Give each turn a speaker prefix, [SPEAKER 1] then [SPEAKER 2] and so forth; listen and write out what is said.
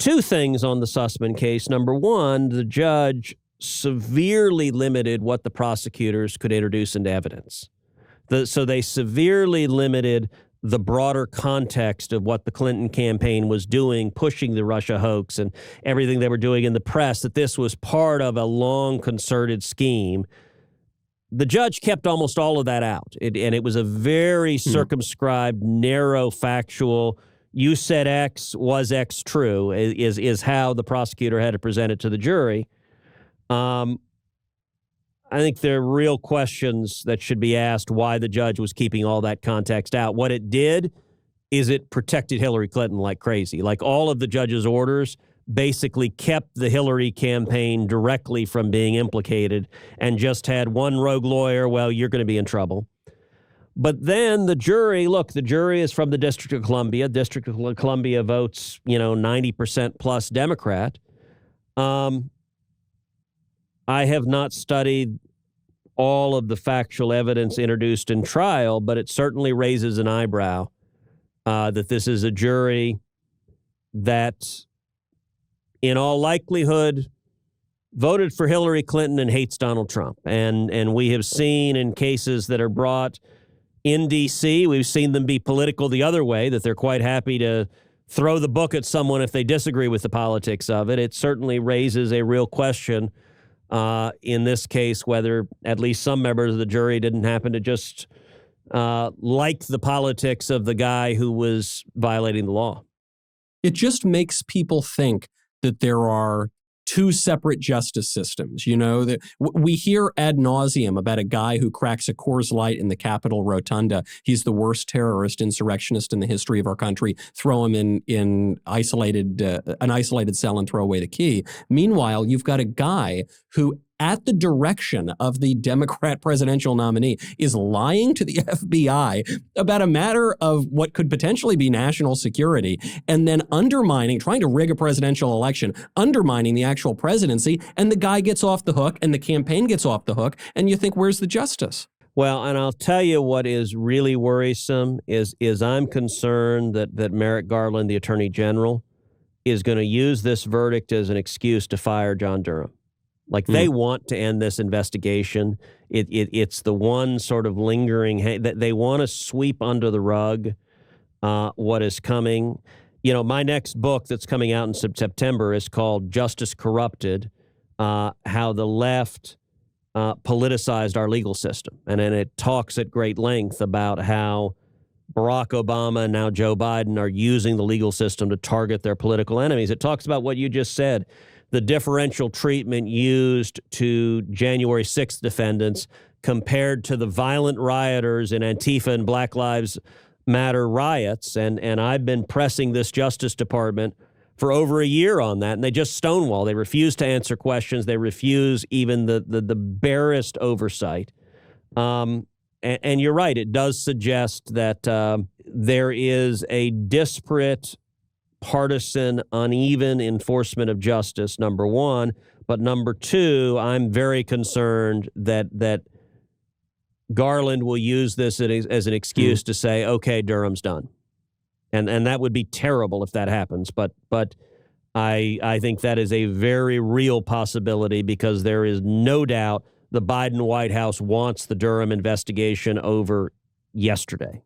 [SPEAKER 1] two things on the Sussman case. Number one, the judge severely limited what the prosecutors could introduce into evidence. So they severely limited the broader context of what the Clinton campaign was doing, pushing the Russia hoax and everything they were doing in the press, that this was part of a long concerted scheme. The judge kept almost all of that out, and it was a very circumscribed, narrow, factual, you said X, was X true, is how the prosecutor had to present it to the jury. I think there are real questions that should be asked why the judge was keeping all that context out. What it did is it protected Hillary Clinton like crazy. Like all of the judge's orders basically kept the Hillary campaign directly from being implicated and just had one rogue lawyer, well, you're going to be in trouble. But then the jury, look, the jury is from the District of Columbia. District of Columbia votes, 90% plus Democrat. I have not studied all of the factual evidence introduced in trial, but it certainly raises an eyebrow that this is a jury that, in all likelihood, voted for Hillary Clinton and hates Donald Trump. And we have seen in cases that are brought in D.C., we've seen them be political the other way, that they're quite happy to throw the book at someone if they disagree with the politics of it. It certainly raises a real question in this case, whether at least some members of the jury didn't happen to just like the politics of the guy who was violating the law.
[SPEAKER 2] It just makes people think that there are two separate justice systems. That we hear ad nauseum about a guy who cracks a Coors Light in the Capitol Rotunda. He's the worst terrorist insurrectionist in the history of our country. Throw him in an isolated cell and throw away the key. Meanwhile, you've got a guy who, at the direction of the Democrat presidential nominee, is lying to the FBI about a matter of what could potentially be national security, and then trying to rig a presidential election, undermining the actual presidency, and the guy gets off the hook and the campaign gets off the hook, and you think, where's the justice?
[SPEAKER 1] Well, and I'll tell you what is really worrisome is I'm concerned that Merrick Garland, the Attorney General, is going to use this verdict as an excuse to fire John Durham. Like they want to end this investigation. It's the one sort of lingering that they want to sweep under the rug what is coming. My next book that's coming out in September is called Justice Corrupted, how the left politicized our legal system. And then it talks at great length about how Barack Obama and now Joe Biden are using the legal system to target their political enemies. It talks about what you just said. The differential treatment used to January 6th defendants compared to the violent rioters in Antifa and Black Lives Matter riots. And I've been pressing this Justice Department for over a year on that, and they just stonewall. They refuse to answer questions. They refuse even the barest oversight. And you're right, it does suggest that there is a disparate, partisan, uneven enforcement of justice, number one. But number two, I'm very concerned that Garland will use this as an excuse to say, okay, Durham's done. And that would be terrible if that happens. But I think that is a very real possibility, because there is no doubt the Biden White House wants the Durham investigation over yesterday.